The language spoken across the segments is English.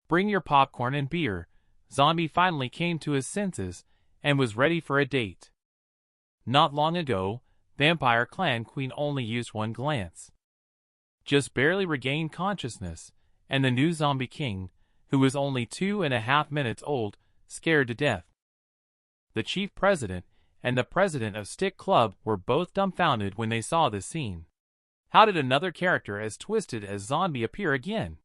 Bring your popcorn and beer. Zombie finally came to his senses and was ready for a date. Not long ago, Vampire Clan Queen only used one glance. Just barely regained consciousness, and the new Zombie King, who was only 2.5 minutes old, scared to death. The chief president and the president of Stick Club were both dumbfounded when they saw this scene. How did another character as twisted as Zombie appear again?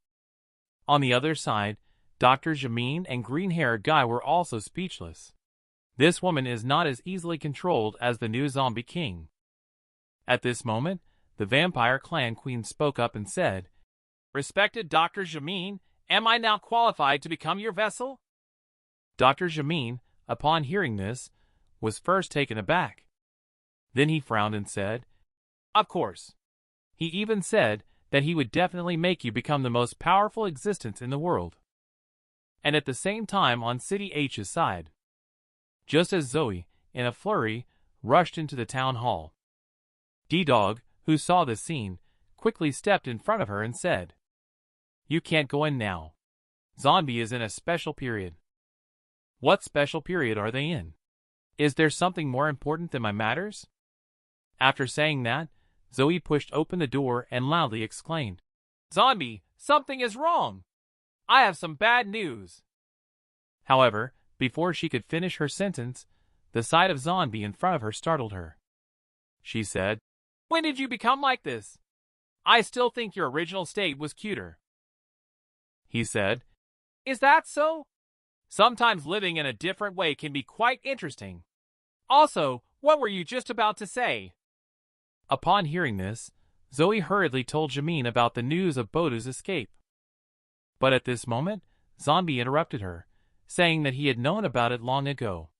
On the other side, Dr. Jameen and green-haired guy were also speechless. This woman is not as easily controlled as the new Zombie King. At this moment, the Vampire Clan Queen spoke up and said, "Respected Dr. Jameen, am I now qualified to become your vessel?" Dr. Jameen, upon hearing this, was first taken aback. Then he frowned and said, "Of course." He even said that he would definitely make you become the most powerful existence in the world. And at the same time on City H's side. Just as Zoe, in a flurry, rushed into the town hall. D-Dog, who saw the scene, quickly stepped in front of her and said, "You can't go in now. Zombie is in a special period." "What special period are they in? Is there something more important than my matters?" After saying that, Zoe pushed open the door and loudly exclaimed, "Zombie, something is wrong! I have some bad news." However, before she could finish her sentence, the sight of Zombie in front of her startled her. She said, "When did you become like this? I still think your original state was cuter." He said, "Is that so? Sometimes living in a different way can be quite interesting. Also, what were you just about to say?" Upon hearing this, Zoe hurriedly told Jameen about the news of Bodu's escape. But at this moment, Zombie interrupted her, saying that he had known about it long ago.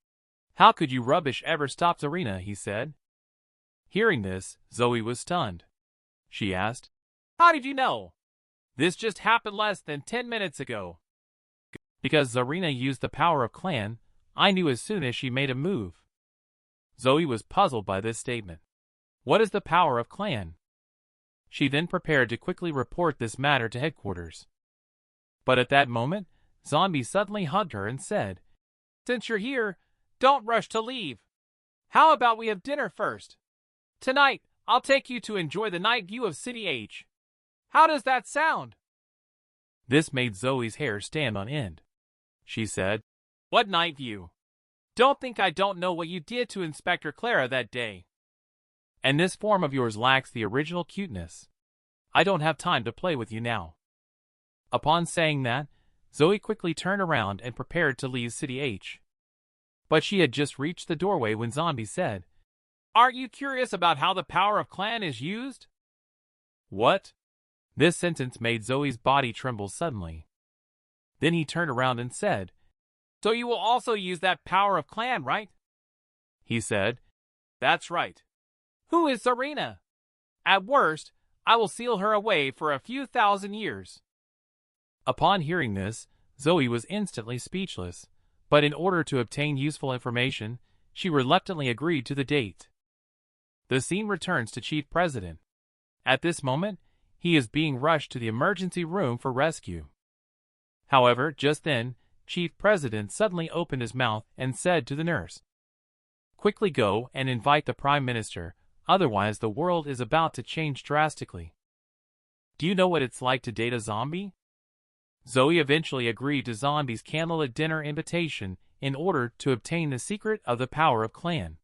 "How could you rubbish ever stop Zarina?" he said. Hearing this, Zoe was stunned. She asked, "How did you know? This just happened less than 10 minutes ago." "Because Zarina used the power of clan, I knew as soon as she made a move." Zoe was puzzled by this statement. What is the power of clan? She then prepared to quickly report this matter to headquarters. But at that moment, Zombie suddenly hugged her and said, "Since you're here, don't rush to leave. How about we have dinner first? Tonight, I'll take you to enjoy the night view of City H. How does that sound?" This made Zoe's hair stand on end. She said, "What night view? Don't think I don't know what you did to Inspector Clara that day. And this form of yours lacks the original cuteness. I don't have time to play with you now." Upon saying that, Zoe quickly turned around and prepared to leave City H. But she had just reached the doorway when Zombie said, "Aren't you curious about how the power of clan is used?" "What?" This sentence made Zoe's body tremble suddenly. Then he turned around and said, "So you will also use that power of clan, right?" He said, "That's right. Who is Zarina? At worst, I will seal her away for a few thousand years." Upon hearing this, Zoe was instantly speechless, but in order to obtain useful information, she reluctantly agreed to the date. The scene returns to Chief President. At this moment, he is being rushed to the emergency room for rescue. However, just then, Chief President suddenly opened his mouth and said to the nurse, "Quickly go and invite the Prime Minister, otherwise the world is about to change drastically." Do you know what it's like to date a zombie? Zoe eventually agreed to Zombie's candlelit dinner invitation in order to obtain the secret of the power of clan.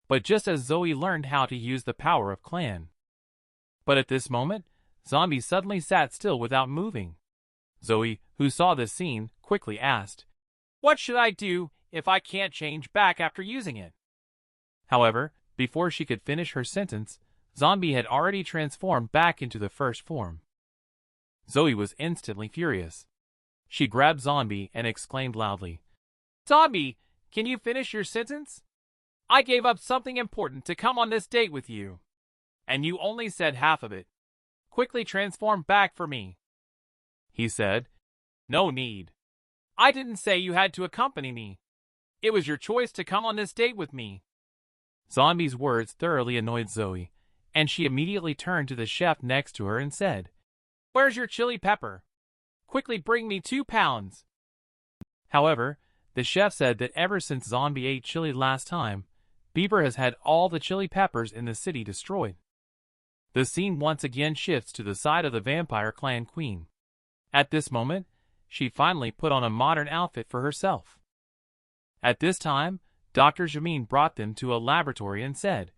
But just as Zoe learned how to use the power of clan. But at this moment, Zombie suddenly sat still without moving. Zoe, who saw this scene, quickly asked, "What should I do if I can't change back after using it?" However, before she could finish her sentence, Zombie had already transformed back into the first form. Zoe was instantly furious. She grabbed Zombie and exclaimed loudly, "Zombie, can you finish your sentence? I gave up something important to come on this date with you, and you only said half of it. Quickly transform back for me." He said, "No need. I didn't say you had to accompany me. It was your choice to come on this date with me." Zombie's words thoroughly annoyed Zoe, and she immediately turned to the chef next to her and said, "Where's your chili pepper? Quickly bring me 2 pounds. However, the chef said that ever since Zombie ate chili last time, Bieber has had all the chili peppers in the city destroyed. The scene once again shifts to the side of the vampire clan queen. At this moment, she finally put on a modern outfit for herself. At this time, Dr. Jamin brought them to a laboratory and said,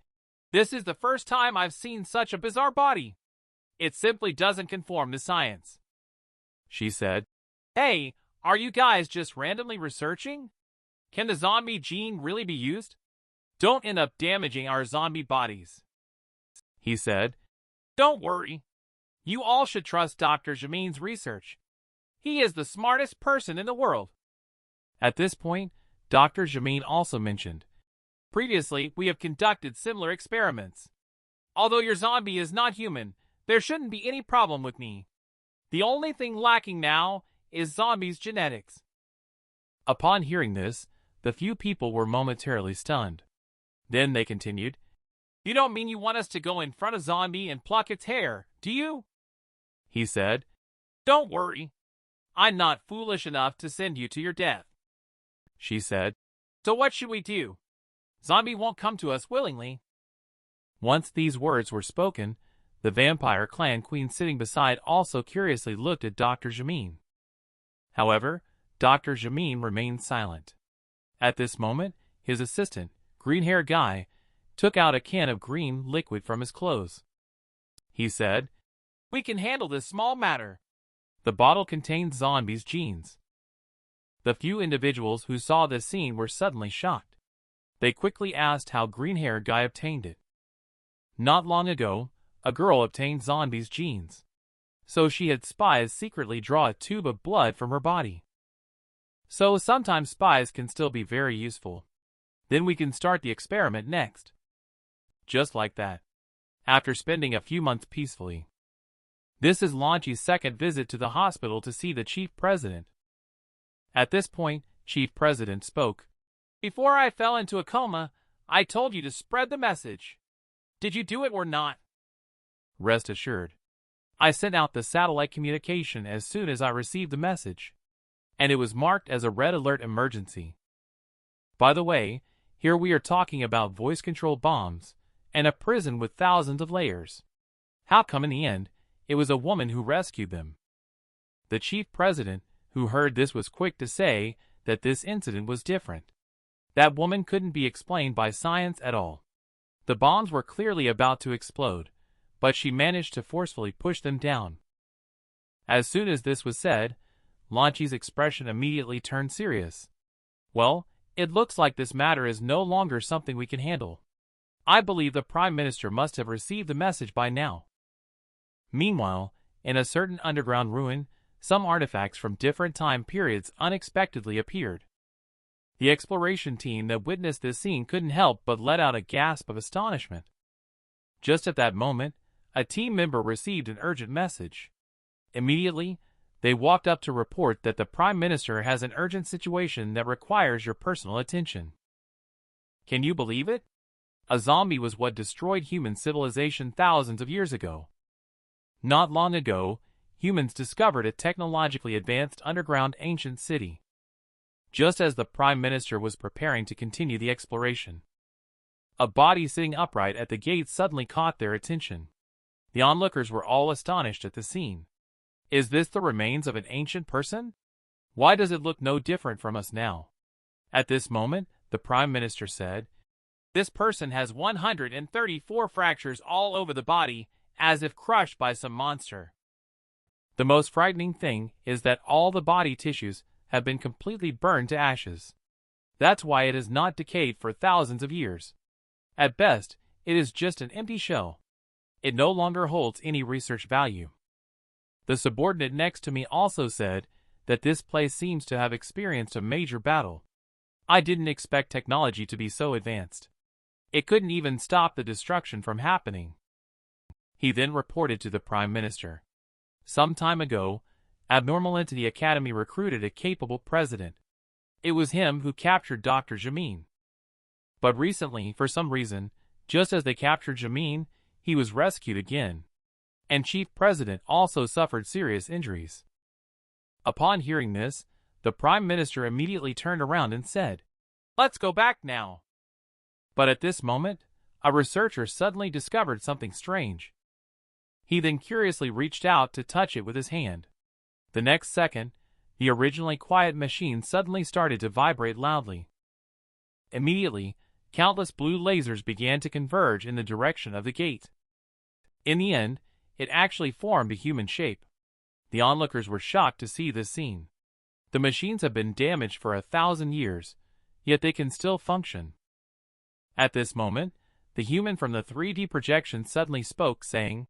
"This is the first time I've seen such a bizarre body. It simply doesn't conform to science." She said, "Hey, are you guys just randomly researching? Can the zombie gene really be used? Don't end up damaging our zombie bodies." He said, "Don't worry. You all should trust Dr. Jamin's research. He is the smartest person in the world." At this point, Dr. Jamin also mentioned, "Previously, we have conducted similar experiments. Although your zombie is not human, there shouldn't be any problem with me. The only thing lacking now is zombie's genetics." Upon hearing this, the few people were momentarily stunned. Then they continued, "You don't mean you want us to go in front of zombie and pluck its hair, do you?" He said, "Don't worry. I'm not foolish enough to send you to your death." She said, "So what should we do? Zombie won't come to us willingly." Once these words were spoken, the vampire clan queen sitting beside also curiously looked at Dr. Jamin. However, Dr. Jamin remained silent. At this moment, his assistant, green-haired guy, took out a can of green liquid from his clothes. He said, "We can handle this small matter." The bottle contained zombies' genes. The few individuals who saw this scene were suddenly shocked. They quickly asked how green-haired guy obtained it. Not long ago, a girl obtained zombies' genes. So she had spies secretly draw a tube of blood from her body. So sometimes spies can still be very useful. Then we can start the experiment next. Just like that. After spending a few months peacefully. This is Launchie's second visit to the hospital to see the chief president. At this point, Chief President spoke. "Before I fell into a coma, I told you to spread the message. Did you do it or not?" "Rest assured. I sent out the satellite communication as soon as I received the message, and it was marked as a red alert emergency. By the way, here we are talking about voice-controlled bombs and a prison with thousands of layers. How come in the end, it was a woman who rescued them?" The chief president, who heard this, was quick to say that this incident was different. That woman couldn't be explained by science at all. The bombs were clearly about to explode, but she managed to forcefully push them down. As soon as this was said, Launchie's expression immediately turned serious. "Well, it looks like this matter is no longer something we can handle. I believe the Prime Minister must have received the message by now." Meanwhile, in a certain underground ruin, some artifacts from different time periods unexpectedly appeared. The exploration team that witnessed this scene couldn't help but let out a gasp of astonishment. Just at that moment, a team member received an urgent message. Immediately, they walked up to report that the Prime Minister has an urgent situation that requires your personal attention. Can you believe it? A zombie was what destroyed human civilization thousands of years ago. Not long ago, humans discovered a technologically advanced underground ancient city. Just as the Prime Minister was preparing to continue the exploration, a body sitting upright at the gate suddenly caught their attention. The onlookers were all astonished at the scene. Is this the remains of an ancient person? Why does it look no different from us now? At this moment, the Prime Minister said, "This person has 134 fractures all over the body, as if crushed by some monster. The most frightening thing is that all the body tissues have been completely burned to ashes. That's why it has not decayed for thousands of years. At best, it is just an empty shell. It no longer holds any research value." The subordinate next to me also said that this place seems to have experienced a major battle. I didn't expect technology to be so advanced. It couldn't even stop the destruction from happening. He then reported to the Prime Minister. Some time ago, Abnormal Entity Academy recruited a capable president. It was him who captured Dr. Jamin. But recently, for some reason, just as they captured Jamin, he was rescued again. And Chief President also suffered serious injuries. Upon hearing this, the Prime Minister immediately turned around and said, "Let's go back now." But at this moment, a researcher suddenly discovered something strange. He then curiously reached out to touch it with his hand. The next second, the originally quiet machine suddenly started to vibrate loudly. Immediately, countless blue lasers began to converge in the direction of the gate. In the end, it actually formed a human shape. The onlookers were shocked to see this scene. The machines have been damaged for 1,000 years, yet they can still function. At this moment, the human from the 3D projection suddenly spoke, saying,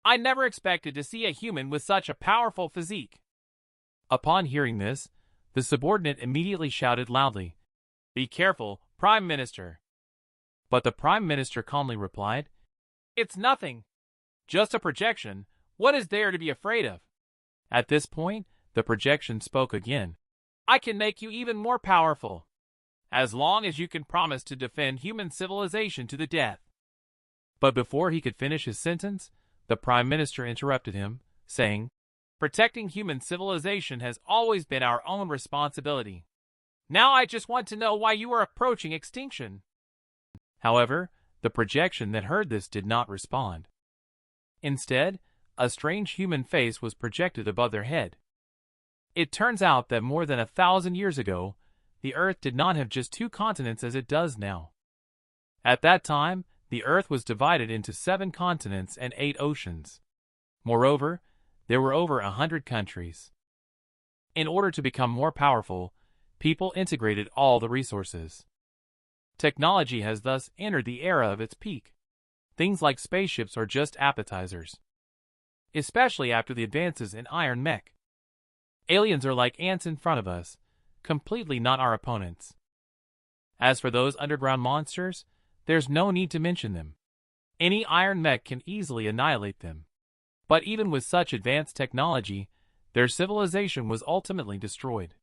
"I never expected to see a human with such a powerful physique." Upon hearing this, the subordinate immediately shouted loudly, "Be careful, Prime Minister." But the Prime Minister calmly replied, "It's nothing. Just a projection. What is there to be afraid of?" At this point, the projection spoke again. "I can make you even more powerful, as long as you can promise to defend human civilization to the death." But before he could finish his sentence, the Prime Minister interrupted him, saying, "Protecting human civilization has always been our own responsibility. Now I just want to know why you are approaching extinction." However, the projection that heard this did not respond. Instead, a strange human face was projected above their head. It turns out that more than 1,000 years ago, the Earth did not have just 2 continents as it does now. At that time, the Earth was divided into 7 continents and 8 oceans. Moreover, there were over 100 countries. In order to become more powerful, people integrated all the resources. Technology has thus entered the era of its peak. Things like spaceships are just appetizers, especially after the advances in iron mech. Aliens are like ants in front of us, completely not our opponents. As for those underground monsters, there's no need to mention them. Any iron mech can easily annihilate them. But even with such advanced technology, their civilization was ultimately destroyed.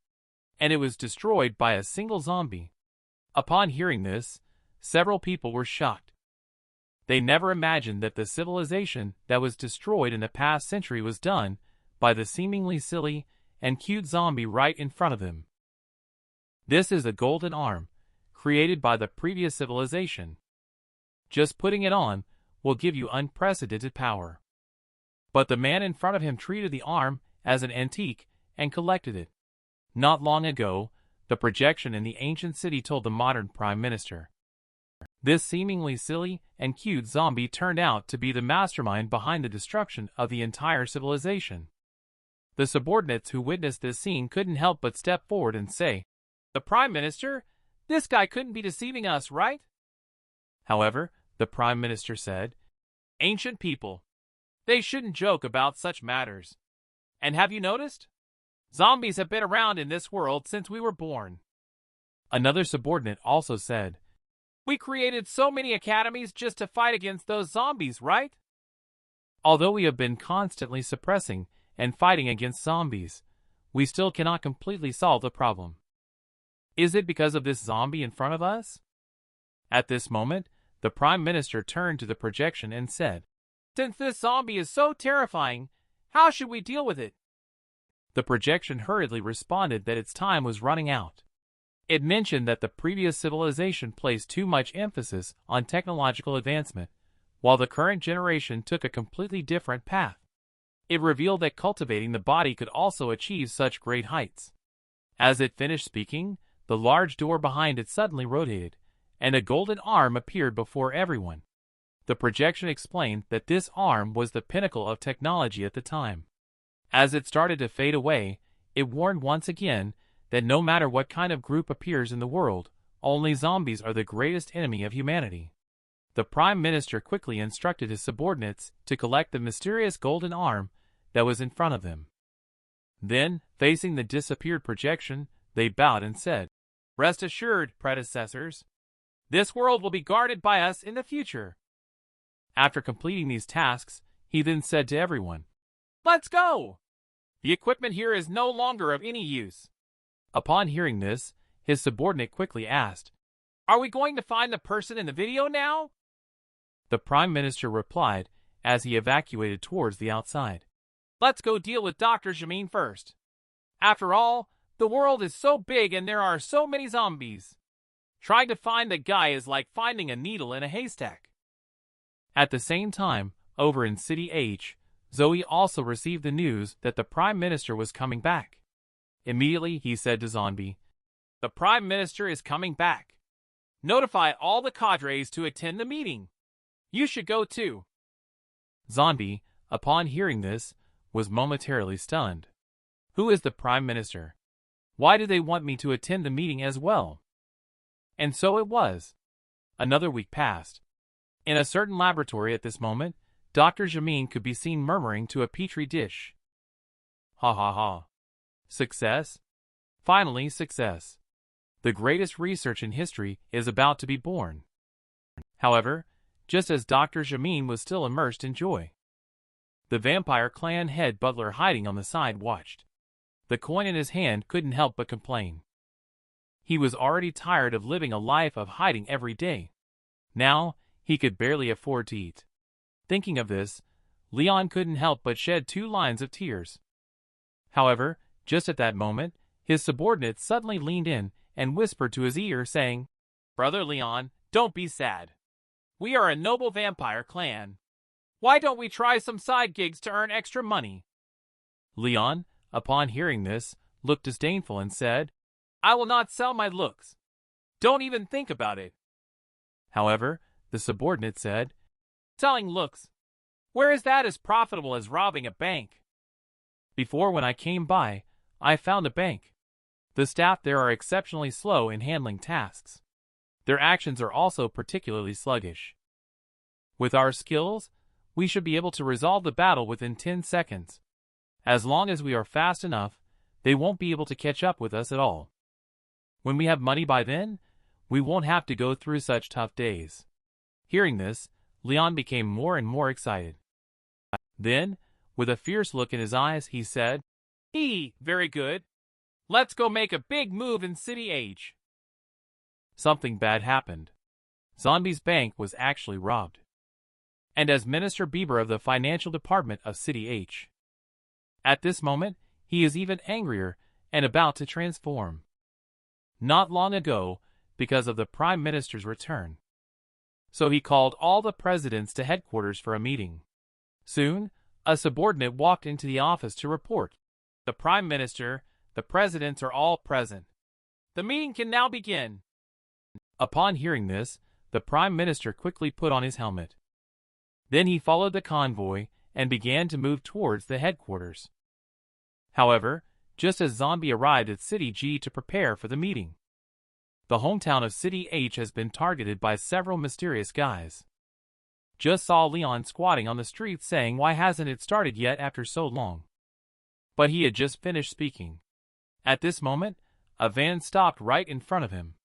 And it was destroyed by a single zombie. Upon hearing this, several people were shocked. They never imagined that the civilization that was destroyed in the past century was done by the seemingly silly and cute zombie right in front of them. This is a golden arm, created by the previous civilization. Just putting it on will give you unprecedented power. But the man in front of him treated the arm as an antique and collected it. Not long ago, the projection in the ancient city told the modern Prime Minister. This seemingly silly and cute zombie turned out to be the mastermind behind the destruction of the entire civilization. The subordinates who witnessed this scene couldn't help but step forward and say, "The Prime Minister, this guy couldn't be deceiving us, right?" However, the Prime Minister said, "Ancient people, they shouldn't joke about such matters. And have you noticed? Zombies have been around in this world since we were born." Another subordinate also said, "We created so many academies just to fight against those zombies, right? Although we have been constantly suppressing and fighting against zombies, we still cannot completely solve the problem. Is it because of this zombie in front of us?" At this moment, the Prime Minister turned to the projection and said, "Since this zombie is so terrifying, how should we deal with it?" The projection hurriedly responded that its time was running out. It mentioned that the previous civilization placed too much emphasis on technological advancement, while the current generation took a completely different path. It revealed that cultivating the body could also achieve such great heights. As it finished speaking, the large door behind it suddenly rotated, and a golden arm appeared before everyone. The projection explained that this arm was the pinnacle of technology at the time. As it started to fade away, it warned once again that no matter what kind of group appears in the world, only zombies are the greatest enemy of humanity. The Prime Minister quickly instructed his subordinates to collect the mysterious golden arm that was in front of them. Then, facing the disappeared projection, they bowed and said, "Rest assured, predecessors, this world will be guarded by us in the future." After completing these tasks, he then said to everyone, "Let's go! The equipment here is no longer of any use." Upon hearing this, his subordinate quickly asked, "Are we going to find the person in the video now?" The Prime Minister replied as he evacuated towards the outside, "Let's go deal with Dr. Jamin first. After all, the world is so big and there are so many zombies. Trying to find the guy is like finding a needle in a haystack. At the same time, over in City H, Zoe also received the news that the Prime Minister was coming back. Immediately, he said to Zombie, "The Prime Minister is coming back. Notify all the cadres to attend the meeting. You should go too." Zombie, upon hearing this, was momentarily stunned. Who is the Prime Minister? Why do they want me to attend the meeting as well? And so it was. Another week passed. In a certain laboratory at this moment, Dr. Jamin could be seen murmuring to a petri dish. Ha ha ha. Success? Finally, success. The greatest research in history is about to be born. However, just as Dr. Jamin was still immersed in joy, the vampire clan head butler hiding on the side watched. The coin in his hand couldn't help but complain. He was already tired of living a life of hiding every day. Now, he could barely afford to eat. Thinking of this, Leon couldn't help but shed 2 lines of tears. However, just at that moment, his subordinate suddenly leaned in and whispered to his ear, saying, "Brother Leon, don't be sad. We are a noble vampire clan. Why don't we try some side gigs to earn extra money?" Leon, upon hearing this, looked disdainful and said, "I will not sell my looks. Don't even think about it." However, the subordinate said, "Selling looks? Where is that as profitable as robbing a bank? Before, when I came by, I found a bank. The staff there are exceptionally slow in handling tasks. Their actions are also particularly sluggish. With our skills, we should be able to resolve the battle within 10 seconds. As long as we are fast enough, they won't be able to catch up with us at all. When we have money by then, we won't have to go through such tough days." Hearing this, Leon became more and more excited. Then, with a fierce look in his eyes, he said, Very good. Let's go make a big move in City H." Something bad happened. Zombie's bank was actually robbed. And as Minister Bieber of the Financial Department of City H. At this moment, he is even angrier and about to transform. Not long ago, because of the Prime Minister's return. So he called all the presidents to headquarters for a meeting. Soon, a subordinate walked into the office to report, "The Prime Minister, the presidents are all present. The meeting can now begin." Upon hearing this, the Prime Minister quickly put on his helmet. Then he followed the convoy and began to move towards the headquarters. However, just as Zombie arrived at City G to prepare for the meeting, the hometown of City H has been targeted by several mysterious guys. Just saw Leon squatting on the street saying, "Why hasn't it started yet after so long?" But he had just finished speaking. At this moment, a van stopped right in front of him.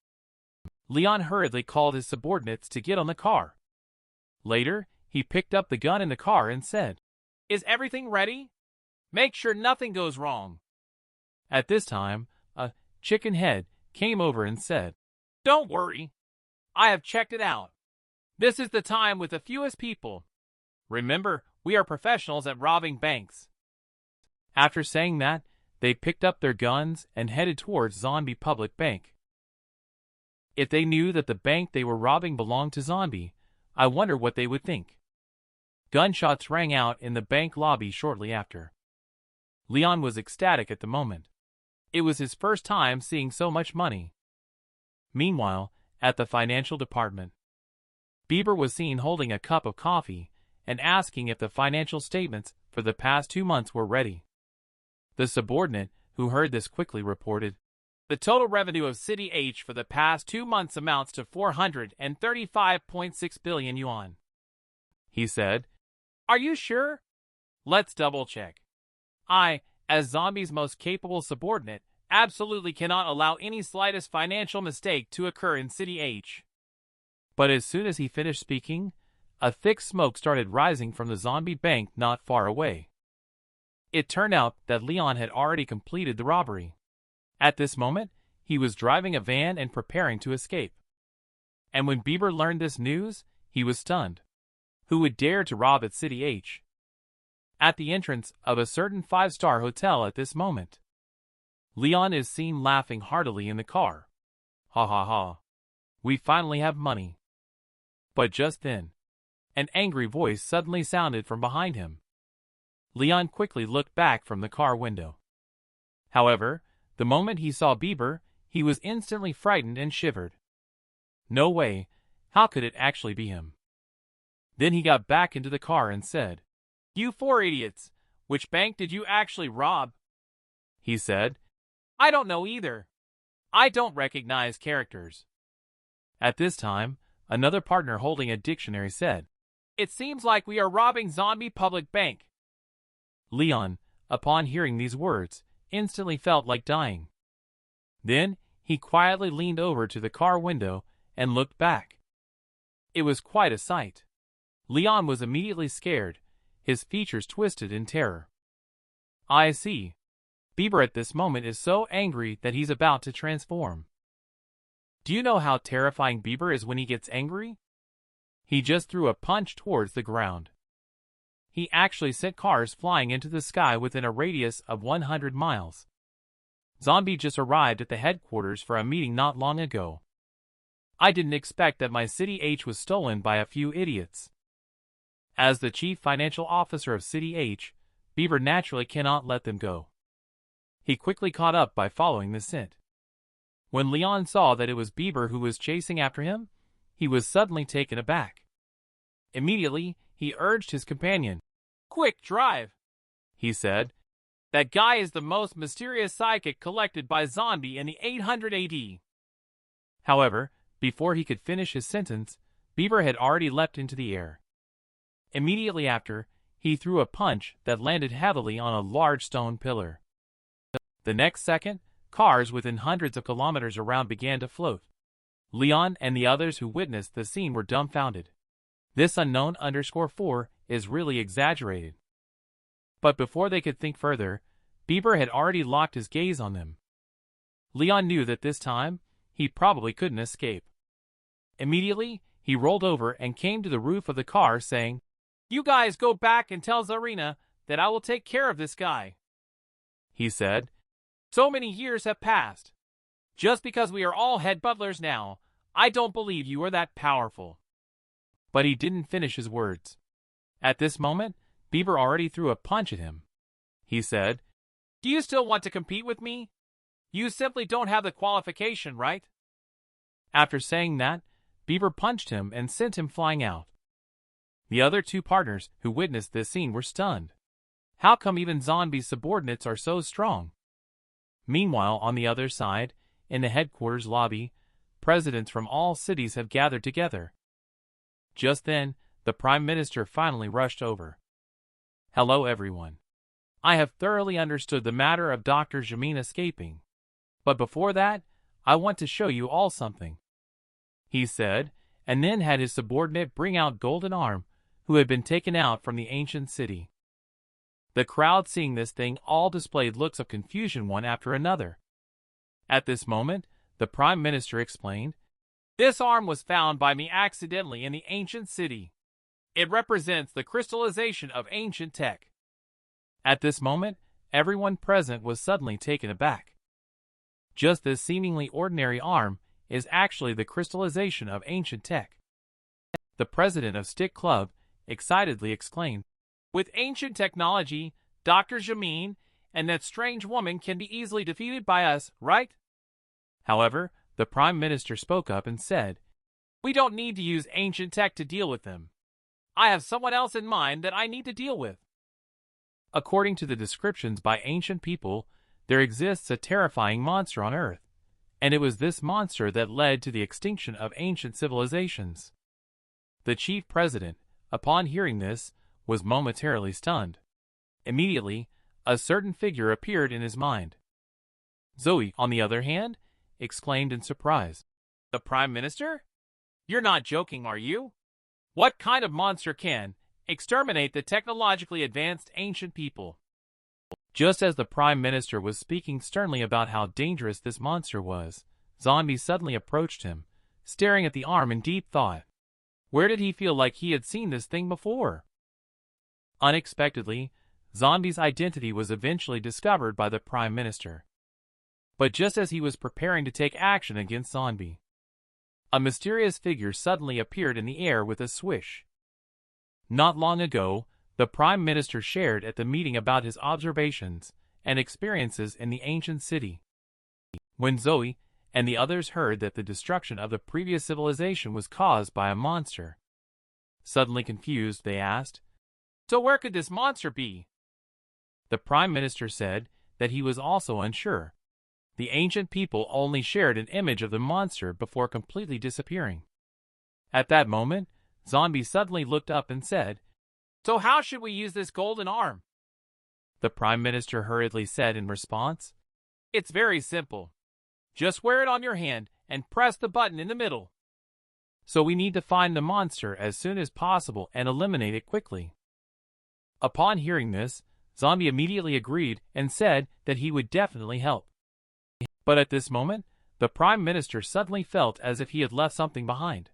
Leon hurriedly called his subordinates to get on the car. Later, he picked up the gun in the car and said, "Is everything ready? Make sure nothing goes wrong." At this time, a chicken head came over and said, "Don't worry. I have checked it out. This is the time with the fewest people. Remember, we are professionals at robbing banks." After saying that, they picked up their guns and headed towards Zombie Public Bank. If they knew that the bank they were robbing belonged to Zombie, I wonder what they would think. Gunshots rang out in the bank lobby shortly after. Leon was ecstatic at the moment. It was his first time seeing so much money. Meanwhile, at the financial department, Bieber was seen holding a cup of coffee and asking if the financial statements for the past 2 months were ready. The subordinate, who heard this, quickly reported, "The total revenue of City H for the past 2 months amounts to 435.6 billion yuan. He said, "Are you sure? Let's double check. I, as Zombie's most capable subordinate, absolutely cannot allow any slightest financial mistake to occur in City H." But as soon as he finished speaking, a thick smoke started rising from the Zombie bank not far away. It turned out that Leon had already completed the robbery. At this moment, he was driving a van and preparing to escape. And when Bieber learned this news, he was stunned. Who would dare to rob at City H? At the entrance of a certain 5-star hotel at this moment, Leon is seen laughing heartily in the car. Ha ha ha. We finally have money. But just then, an angry voice suddenly sounded from behind him. Leon quickly looked back from the car window. However, the moment he saw Bieber, he was instantly frightened and shivered. No way, how could it actually be him? Then he got back into the car and said, "You four idiots, which bank did you actually rob?" He said, "I don't know either. I don't recognize characters." At this time, another partner holding a dictionary said, "It seems like we are robbing Zombie Public Bank." Leon, upon hearing these words, instantly felt like dying. Then, he quietly leaned over to the car window and looked back. It was quite a sight. Leon was immediately scared, his features twisted in terror. I see. Bieber at this moment is so angry that he's about to transform. Do you know how terrifying Bieber is when he gets angry? He just threw a punch towards the ground. He actually sent cars flying into the sky within a radius of 100 miles. Zombie just arrived at the headquarters for a meeting not long ago. I didn't expect that my City H was stolen by a few idiots. As the chief financial officer of City H, Bieber naturally cannot let them go. He quickly caught up by following the scent. When Leon saw that it was Bieber who was chasing after him, he was suddenly taken aback. Immediately, he urged his companion. "Quick, drive," he said. "That guy is the most mysterious psychic collected by Zombie in the 800 AD. However, before he could finish his sentence, Bieber had already leapt into the air. Immediately after, he threw a punch that landed heavily on a large stone pillar. The next second, cars within hundreds of kilometers around began to float. Leon and the others who witnessed the scene were dumbfounded. This unknown_4 is really exaggerated. But before they could think further, Bieber had already locked his gaze on them. Leon knew that this time, he probably couldn't escape. Immediately, he rolled over and came to the roof of the car saying, "You guys go back and tell Zarina that I will take care of this guy," he said. "So many years have passed. Just because we are all head butlers now, I don't believe you are that powerful." But he didn't finish his words. At this moment, Bieber already threw a punch at him. He said, "Do you still want to compete with me? You simply don't have the qualification, right?" After saying that, Bieber punched him and sent him flying out. The other two partners who witnessed this scene were stunned. How come even Zombie's subordinates are so strong? Meanwhile, on the other side, in the headquarters lobby, presidents from all cities have gathered together. Just then, the Prime Minister finally rushed over. "Hello everyone. I have thoroughly understood the matter of Dr. Jamin escaping. But before that, I want to show you all something," he said, and then had his subordinate bring out Golden Arm, who had been taken out from the ancient city. The crowd seeing this thing all displayed looks of confusion one after another. At this moment, the Prime Minister explained, "This arm was found by me accidentally in the ancient city. It represents the crystallization of ancient tech." At this moment, everyone present was suddenly taken aback. Just this seemingly ordinary arm is actually the crystallization of ancient tech. The president of Stick Club excitedly exclaimed, "With ancient technology, Dr. Jamin and that strange woman can be easily defeated by us, right?" However, the Prime Minister spoke up and said, "We don't need to use ancient tech to deal with them. I have someone else in mind that I need to deal with." According to the descriptions by ancient people, there exists a terrifying monster on Earth, and it was this monster that led to the extinction of ancient civilizations. The chief president, upon hearing this, was momentarily stunned. Immediately, a certain figure appeared in his mind. Zoe, on the other hand, exclaimed in surprise, "The Prime Minister? You're not joking, are you? What kind of monster can exterminate the technologically advanced ancient people?" Just as the Prime Minister was speaking sternly about how dangerous this monster was, Zombie suddenly approached him, staring at the arm in deep thought. Where did he feel like he had seen this thing before? Unexpectedly, Zombie's identity was eventually discovered by the Prime Minister. But just as he was preparing to take action against Zombie, a mysterious figure suddenly appeared in the air with a swish. Not long ago, the Prime Minister shared at the meeting about his observations and experiences in the ancient city. When Zoe and the others heard that the destruction of the previous civilization was caused by a monster, suddenly confused, they asked, "So where could this monster be?" The Prime Minister said that he was also unsure. The ancient people only shared an image of the monster before completely disappearing. At that moment, Zombie suddenly looked up and said, "So how should we use this golden arm?" The Prime Minister hurriedly said in response, "It's very simple. Just wear it on your hand and press the button in the middle. So we need to find the monster as soon as possible and eliminate it quickly." Upon hearing this, Zombie immediately agreed and said that he would definitely help. But at this moment, the Prime Minister suddenly felt as if he had left something behind.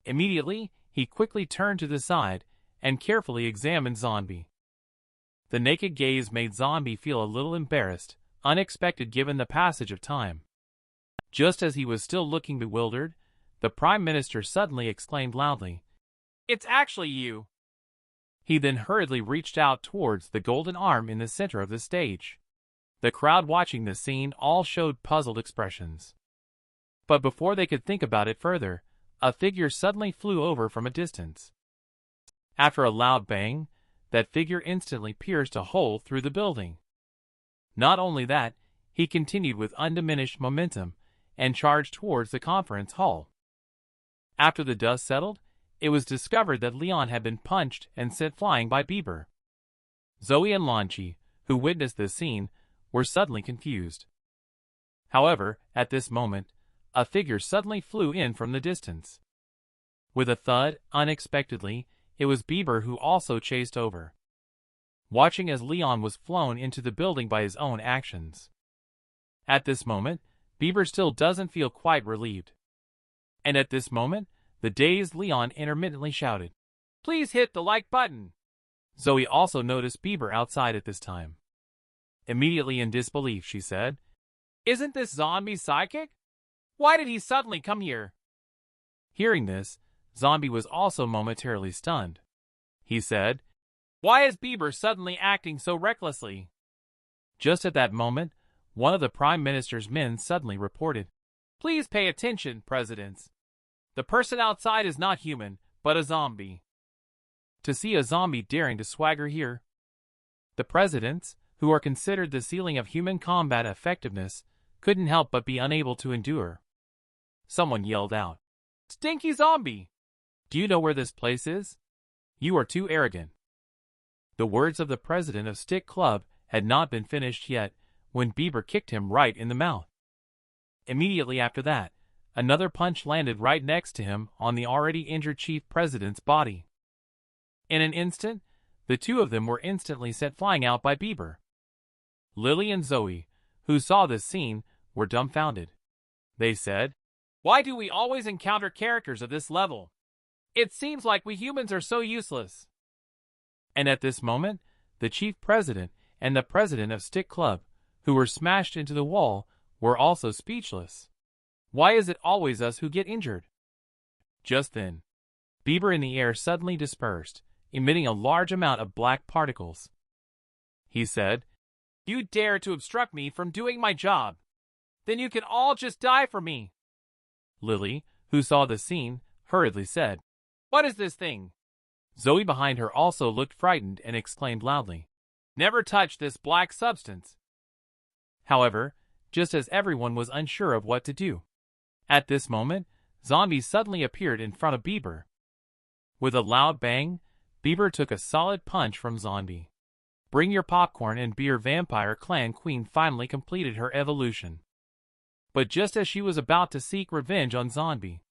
Immediately, he quickly turned to the side and carefully examined Zombie. The naked gaze made Zombie feel a little embarrassed, unexpected given the passage of time. Just as he was still looking bewildered, the Prime Minister suddenly exclaimed loudly, "It's actually you!" He then hurriedly reached out towards the golden arm in the center of the stage. The crowd watching this scene all showed puzzled expressions. But before they could think about it further, a figure suddenly flew over from a distance. After a loud bang, that figure instantly pierced a hole through the building. Not only that, he continued with undiminished momentum and charged towards the conference hall. After the dust settled, it was discovered that Leon had been punched and sent flying by Bieber. Zoe and Lanchi, who witnessed this scene, were suddenly confused. However, at this moment, a figure suddenly flew in from the distance. With a thud, unexpectedly, it was Bieber who also chased over, watching as Leon was flown into the building by his own actions. At this moment, Bieber still doesn't feel quite relieved. And at this moment, the dazed Leon intermittently shouted, "Please hit the like button." Zoe also noticed Bieber outside at this time. Immediately in disbelief, she said, "Isn't this Zombie psychic? Why did he suddenly come here?" Hearing this, Zombie was also momentarily stunned. He said, "Why is Bieber suddenly acting so recklessly?" Just at that moment, one of the Prime Minister's men suddenly reported, "Please pay attention, Presidents. The person outside is not human, but a zombie." To see a zombie daring to swagger here, the Presidents, who are considered the ceiling of human combat effectiveness, couldn't help but be unable to endure. Someone yelled out, "Stinky zombie! Do you know where this place is? You are too arrogant." The words of the president of Stick Club had not been finished yet when Bieber kicked him right in the mouth. Immediately after that, another punch landed right next to him on the already injured chief president's body. In an instant, the two of them were instantly sent flying out by Bieber. Lily and Zoe, who saw this scene, were dumbfounded. They said, "Why do we always encounter characters of this level? It seems like we humans are so useless." And at this moment, the chief president and the president of Stick Club, who were smashed into the wall, were also speechless. Why is it always us who get injured? Just then, Bieber in the air suddenly dispersed, emitting a large amount of black particles. He said, "You dare to obstruct me from doing my job? Then you can all just die for me." Lily, who saw the scene, hurriedly said, "What is this thing?" Zoe behind her also looked frightened and exclaimed loudly, "Never touch this black substance." However, just as everyone was unsure of what to do, at this moment, Zombie suddenly appeared in front of Bieber. With a loud bang, Bieber took a solid punch from Zombie. Bring Your Popcorn and Beer Vampire Clan Queen finally completed her evolution. But just as she was about to seek revenge on Zombie,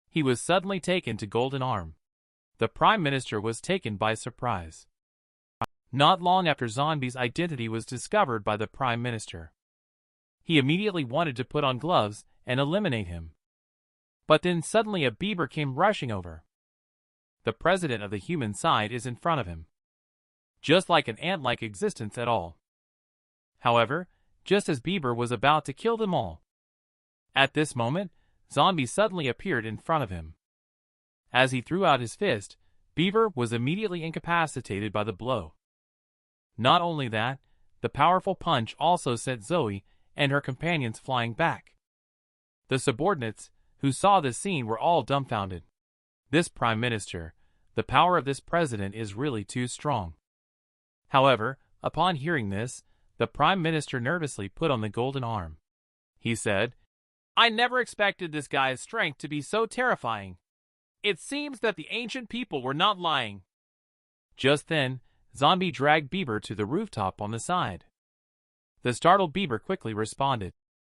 he was suddenly taken to Golden Arm. The Prime Minister was taken by surprise. Not long after Zombie's identity was discovered by the Prime Minister, he immediately wanted to put on gloves and eliminate him. But then suddenly a Bieber came rushing over. The president of the human side is in front of him, just like an ant-like existence at all. However, just as Bieber was about to kill them all. At this moment, Zombie suddenly appeared in front of him. As he threw out his fist, Bieber was immediately incapacitated by the blow. Not only that, the powerful punch also sent Zoe and her companions flying back. The subordinates, who saw this scene, were all dumbfounded. This prime minister, the power of this president is really too strong. However, upon hearing this, the prime minister nervously put on the golden arm. He said, "I never expected this guy's strength to be so terrifying. It seems that the ancient people were not lying." Just then, Zombie dragged Bieber to the rooftop on the side. The startled Bieber quickly responded,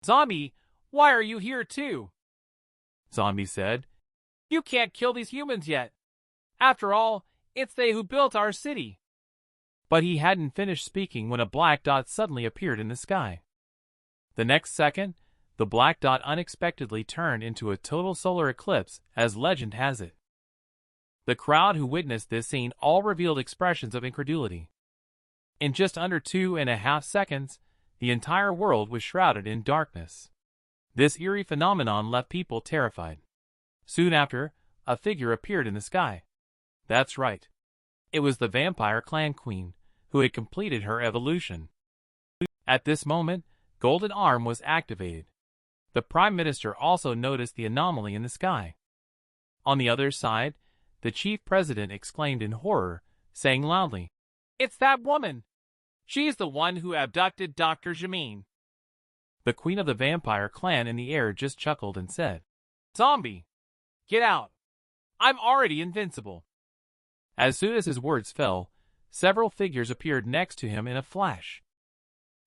"Zombie, why are you here too?" Zombie said, "You can't kill these humans yet. After all, it's they who built our city." But he hadn't finished speaking when a black dot suddenly appeared in the sky. The next second, the black dot unexpectedly turned into a total solar eclipse, as legend has it. The crowd who witnessed this scene all revealed expressions of incredulity. In just under 2.5 seconds, the entire world was shrouded in darkness. This eerie phenomenon left people terrified. Soon after, a figure appeared in the sky. That's right. It was the vampire clan queen, who had completed her evolution. At this moment, Golden Arm was activated. The Prime Minister also noticed the anomaly in the sky. On the other side, the Chief President exclaimed in horror, saying loudly, "It's that woman! She's the one who abducted Dr. Jamin." The Queen of the Vampire Clan in the air just chuckled and said, "Zombie, get out! I'm already invincible." As soon as his words fell, several figures appeared next to him in a flash.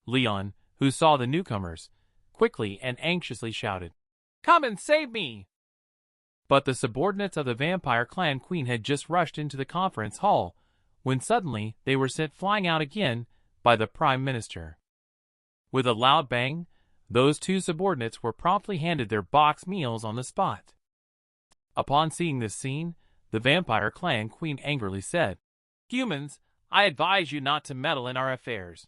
Leon, who saw the newcomers, quickly and anxiously shouted, "Come and save me!" But the subordinates of the Vampire Clan Queen had just rushed into the conference hall, when suddenly they were sent flying out again by the Prime Minister. With a loud bang, those two subordinates were promptly handed their box meals on the spot. Upon seeing this scene, the Vampire Clan Queen angrily said, "Humans, I advise you not to meddle in our affairs."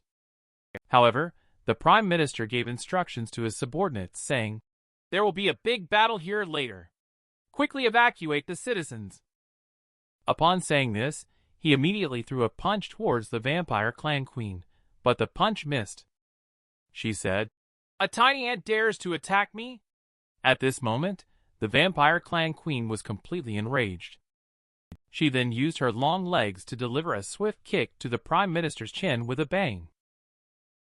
However, the Prime Minister gave instructions to his subordinates, saying, "There will be a big battle here later. Quickly evacuate the citizens." Upon saying this, he immediately threw a punch towards the Vampire Clan Queen, but the punch missed. She said, "A tiny ant dares to attack me?" At this moment, the Vampire Clan Queen was completely enraged. She then used her long legs to deliver a swift kick to the Prime Minister's chin with a bang.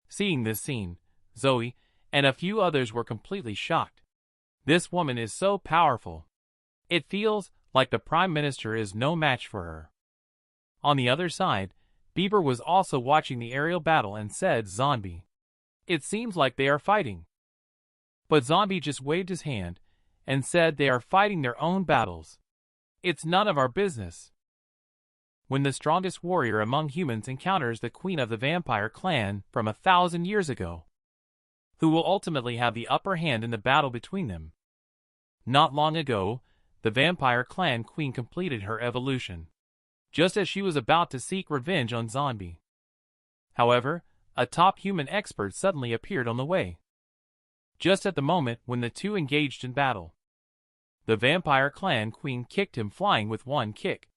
Seeing this scene, Zoe and a few others were completely shocked. This woman is so powerful. It feels like the Prime Minister is no match for her. On the other side, Bieber was also watching the aerial battle and said, "Zombie, it seems like they are fighting." But Zombie just waved his hand and said they are fighting their own battles. It's none of our business. When the strongest warrior among humans encounters the Queen of the Vampire Clan from 1,000 years ago, who will ultimately have the upper hand in the battle between them? Not long ago, the Vampire Clan Queen completed her evolution, just as she was about to seek revenge on Zombie. However, a top human expert suddenly appeared on the way, just at the moment when the two engaged in battle. The Vampire Clan Queen kicked him flying with one kick.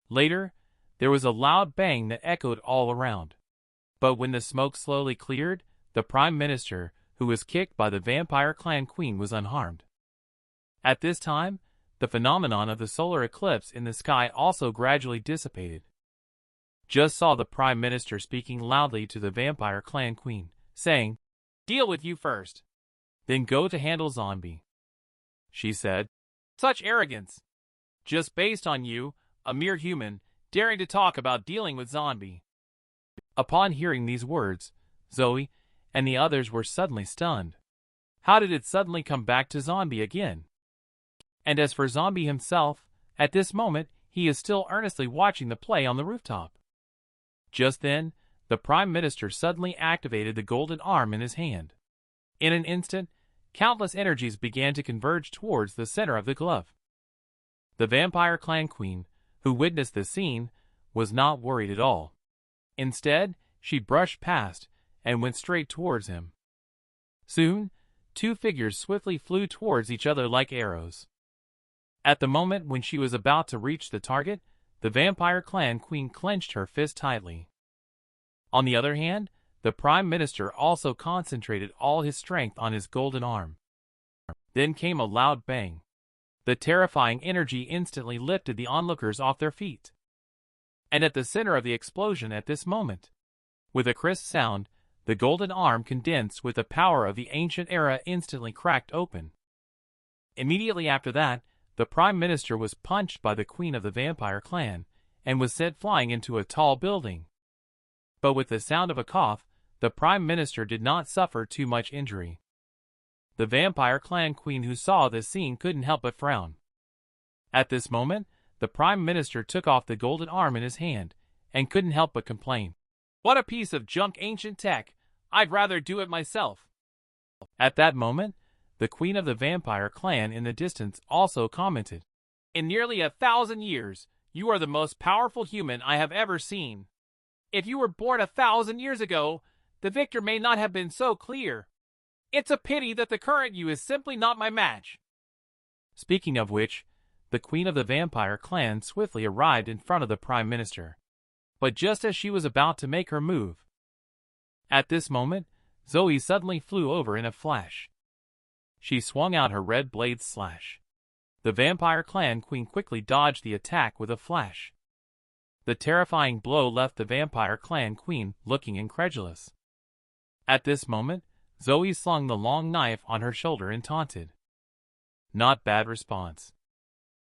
Later, there was a loud bang that echoed all around. But when the smoke slowly cleared, the Prime Minister, who was kicked by the Vampire Clan Queen, was unharmed. At this time, the phenomenon of the solar eclipse in the sky also gradually dissipated. Just saw the Prime Minister speaking loudly to the Vampire Clan Queen, saying, "Deal with you first, then go to handle Zombie." She said, "Such arrogance! Just based on you, a mere human, daring to talk about dealing with Zombie." Upon hearing these words, Zoe and the others were suddenly stunned. How did it suddenly come back to Zombie again? And as for Zombie himself, at this moment he is still earnestly watching the play on the rooftop. Just then, the Prime Minister suddenly activated the golden arm in his hand. In an instant, countless energies began to converge towards the center of the glove. The Vampire Clan Queen, who witnessed the scene, was not worried at all. Instead, she brushed past and went straight towards him. Soon, two figures swiftly flew towards each other like arrows. At the moment when she was about to reach the target, the vampire clan queen clenched her fist tightly. On the other hand, the Prime Minister also concentrated all his strength on his golden arm. Then came a loud bang. The terrifying energy instantly lifted the onlookers off their feet. And at the center of the explosion at this moment, with a crisp sound, the golden arm condensed with the power of the ancient era instantly cracked open. Immediately after that, the Prime Minister was punched by the Queen of the Vampire Clan, and was sent flying into a tall building. But with the sound of a cough, the Prime Minister did not suffer too much injury. The Vampire Clan Queen who saw this scene couldn't help but frown. At this moment, the Prime Minister took off the golden arm in his hand, and couldn't help but complain. "What a piece of junk ancient tech! I'd rather do it myself." At that moment, the Queen of the Vampire Clan in the distance also commented, "In nearly 1,000 years, you are the most powerful human I have ever seen. If you were born 1,000 years ago, the victor may not have been so clear. It's a pity that the current you is simply not my match." Speaking of which, the Queen of the Vampire Clan swiftly arrived in front of the Prime Minister. But just as she was about to make her move, at this moment, Zoe suddenly flew over in a flash. She swung out her red blade slash. The Vampire Clan Queen quickly dodged the attack with a flash. The terrifying blow left the Vampire Clan Queen looking incredulous. At this moment, Zoe slung the long knife on her shoulder and taunted. Not bad response.